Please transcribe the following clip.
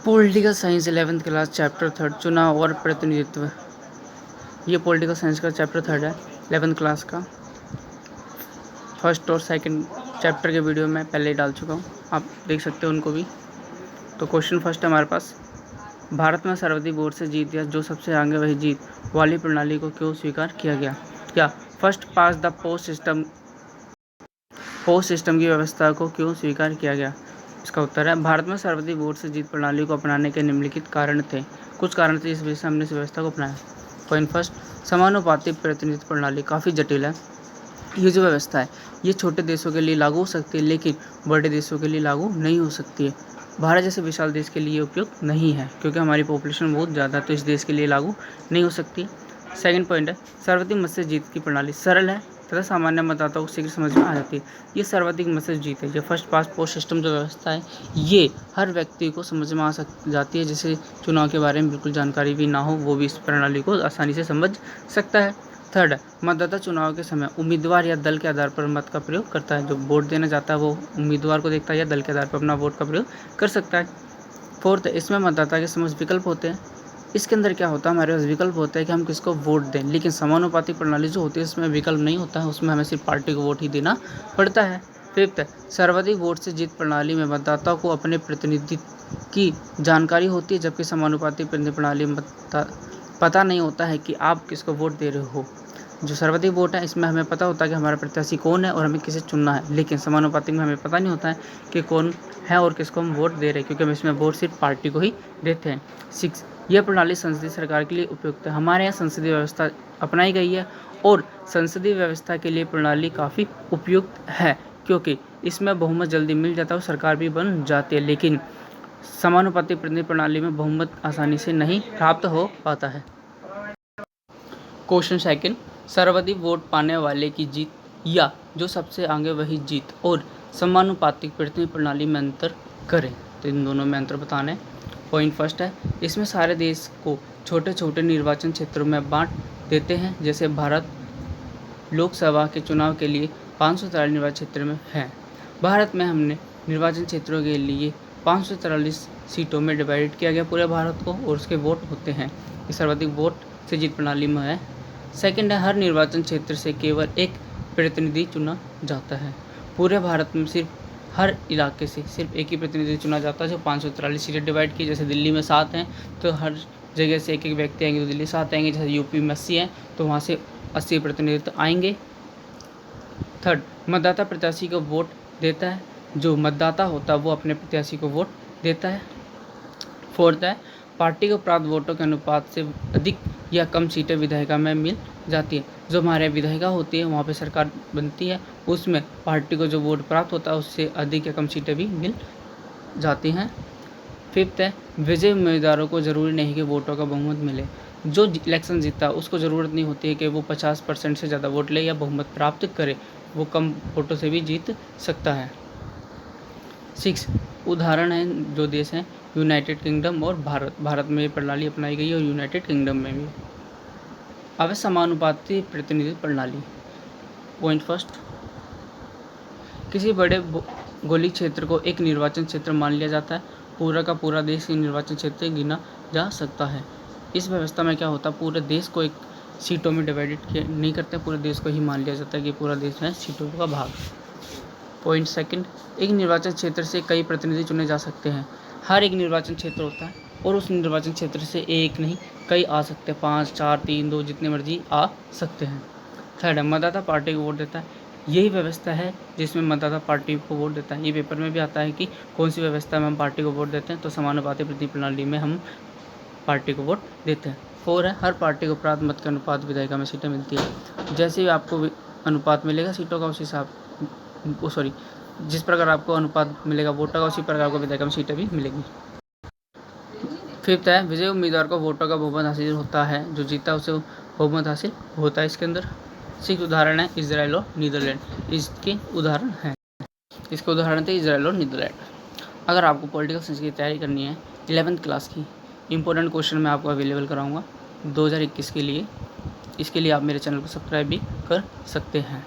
Political science 11th class chapter 3 चुनाव और प्रतिनिधित्व। ये पॉलिटिकल साइंस का चैप्टर 3 है 11th क्लास का। फर्स्ट और सेकंड चैप्टर के वीडियो मैं पहले ही डाल चुका हूँ, आप देख सकते हो उनको भी। तो क्वेश्चन फर्स्ट है हमारे पास, भारत में सर्वाधिक वोट से जीत या जो सबसे आगे वही जीत वाली प्रणाली को क्यों स्वीकार किया गया? क्या first pass the post system की व्यवस्था को क्यों स्वीकार किया गया? इसका उत्तर है, भारत में सर्वाधिक वोट से जीत प्रणाली को अपनाने के निम्नलिखित कारण थे। कुछ कारण थे, इस वजह से हमने इस व्यवस्था को अपनाया। पॉइंट फर्स्ट, समानुपातिक प्रतिनिधित्व प्रणाली काफ़ी जटिल है। ये जो व्यवस्था है ये छोटे देशों के लिए लागू हो सकती है, लेकिन बड़े देशों के लिए लागू नहीं हो सकती है। भारत जैसे विशाल देश के लिए उपयुक्त नहीं है, क्योंकि हमारी पॉपुलेशन बहुत ज़्यादा है, तो इस देश के लिए लागू नहीं हो सकती। सेकंड पॉइंट है, सर्वाधिक मत से जीत की प्रणाली सरल है तथा सामान्य मतदाताओं को शीघ्र समझ में आ जाती है। ये सर्वाधिक मत से जीत है, ये फर्स्ट पास पोस्ट सिस्टम जो व्यवस्था है ये हर व्यक्ति को समझ में आ जाती है, जिसे चुनाव के बारे में बिल्कुल जानकारी भी ना हो वो भी इस प्रणाली को आसानी से समझ सकता है। थर्ड, मतदाता चुनाव के समय उम्मीदवार या दल के आधार पर मत का प्रयोग करता है। जो वोट देना चाहता है वो उम्मीदवार को देखता है या दल के आधार पर अपना वोट का प्रयोग कर सकता है। फोर्थ, इसमें मतदाता के समक्ष विकल्प होते हैं। इसके अंदर क्या होता है, हमारे पास विकल्प होता है कि हम किसको वोट दें, लेकिन समानुपातिक प्रणाली जो होती है इसमें विकल्प नहीं होता है, उसमें हमें सिर्फ पार्टी को वोट ही देना पड़ता है। फिफ्थ, सर्वाधिक वोट से जीत प्रणाली में मतदाताओं को अपने प्रतिनिधि की जानकारी होती है, जबकि समानुपातिक प्रणाली में पता नहीं होता है कि आप किसको वोट दे रहे हो। जो सर्वाधिक वोट है इसमें हमें पता होता है कि हमारा प्रत्याशी कौन है और हमें किसे चुनना है, लेकिन समानुपातिक में हमें पता नहीं होता है कि कौन है और किसको हम वोट दे रहे हैं, क्योंकि हम इसमें वोट सिर्फ पार्टी को ही देते हैं। 6, यह प्रणाली संसदीय सरकार के लिए उपयुक्त है। हमारे यहाँ संसदीय व्यवस्था अपनाई गई है और संसदीय व्यवस्था के लिए प्रणाली काफ़ी उपयुक्त है, क्योंकि इसमें बहुमत जल्दी मिल जाता है और सरकार भी बन जाती है, लेकिन समानुपातिक प्रतिनिधि प्रणाली में बहुमत आसानी से नहीं प्राप्त हो पाता है। क्वेश्चन सेकंड, सर्वाधिक वोट पाने वाले की जीत या जो सबसे आगे वही जीत और समानुपातिक प्रतिनिधि प्रणाली में अंतर करें। तो इन दोनों में अंतर बताना है। पॉइंट फर्स्ट है, इसमें सारे देश को छोटे छोटे निर्वाचन क्षेत्रों में बांट देते हैं। जैसे भारत लोकसभा के चुनाव के लिए 543 निर्वाचन क्षेत्र में है। भारत में हमने निर्वाचन क्षेत्रों के लिए 543 सीटों में डिवाइड किया गया पूरे भारत को, और उसके वोट होते हैं। ये सर्वाधिक वोट से जीत प्रणाली में है। सेकंड है, हर निर्वाचन क्षेत्र से केवल एक प्रतिनिधि चुना जाता है। पूरे भारत में सिर्फ हर इलाके से सिर्फ एक ही प्रतिनिधि चुना जाता है। जो 543 सीटें डिवाइड की, जैसे दिल्ली में 7 हैं तो हर जगह से एक एक व्यक्ति आएंगे, तो दिल्ली 7 आएंगे। जैसे यूपी में 80 हैं तो वहाँ से 80 प्रतिनिधित्व आएंगे। थर्ड, मतदाता प्रत्याशी को वोट देता है। जो मतदाता होता है वो अपने प्रत्याशी को वोट देता है। फोर्थ है, पार्टी को प्राप्त वोटों के अनुपात से अधिक या कम सीटें विधायिका में मिल जाती है। जो हमारे विधायिका होती है वहाँ पे सरकार बनती है, उसमें पार्टी को जो वोट प्राप्त होता है उससे अधिक या कम सीटें भी मिल जाती हैं। फिफ्थ है, विजयी उम्मीदवारों को ज़रूरी नहीं कि वोटों का बहुमत मिले। जो इलेक्शन जीतता है उसको ज़रूरत नहीं होती है कि वो 50% से ज़्यादा वोट ले या बहुमत प्राप्त करे, वो कम वोटों से भी जीत सकता है। 6, उदाहरण है जो देश हैं यूनाइटेड किंगडम और भारत में ये प्रणाली अपनाई गई है और यूनाइटेड किंगडम में भी। अब समानुपाती प्रतिनिधित्व प्रणाली। पॉइंट फर्स्ट, किसी बड़े भौगोलिक क्षेत्र को एक निर्वाचन क्षेत्र मान लिया जाता है। पूरा का पूरा देश एक निर्वाचन क्षेत्र गिना जा सकता है। इस व्यवस्था में क्या होता है, पूरे देश को एक सीटों में डिवाइडेड नहीं करते, पूरे देश को ही मान लिया जाता है कि पूरा देश है सीटों का भाग। पॉइंट सेकंड, एक निर्वाचन क्षेत्र से कई प्रतिनिधि चुने जा सकते हैं। हर एक निर्वाचन क्षेत्र होता है और उस निर्वाचन क्षेत्र से एक नहीं कई आ सकते हैं, 5, 4, 3, 2 जितने मर्जी आ सकते हैं। थर्ड है, मतदाता पार्टी को वोट देता है। यही व्यवस्था है जिसमें मतदाता पार्टी को वोट देता है। ये पेपर में भी आता है कि कौन सी व्यवस्था में हम पार्टी को वोट देते हैं, तो समानुपाती प्रतिनिधि प्रणाली में हम पार्टी को वोट देते हैं। 4 है, हर पार्टी को प्राप्त मत के अनुपात विधायिका में सीटें मिलती है। जैसे ही आपको अनुपात मिलेगा सीटों का उस हिसाब जिस प्रकार आपको अनुपात मिलेगा वोटों का उसी प्रकार आपको विधायिका में सीटें भी मिलेगी। फिफ्थ है, विजयी उम्मीदवार को वोटों का बहुमत हासिल होता है, जो जीता उसे बहुमत हासिल होता है इसके अंदर। 6 उदाहरण है इजराइल और नीदरलैंड, इसके उदाहरण हैं। इसके उदाहरण थे इजराइल और नीदरलैंड। अगर आपको पॉलिटिकल साइंस की तैयारी करनी है 11th क्लास की, इंपॉर्टेंट क्वेश्चन मैं आपको अवेलेबल कराऊंगा 2021 के लिए। इसके लिए आप मेरे चैनल को सब्सक्राइब भी कर सकते हैं।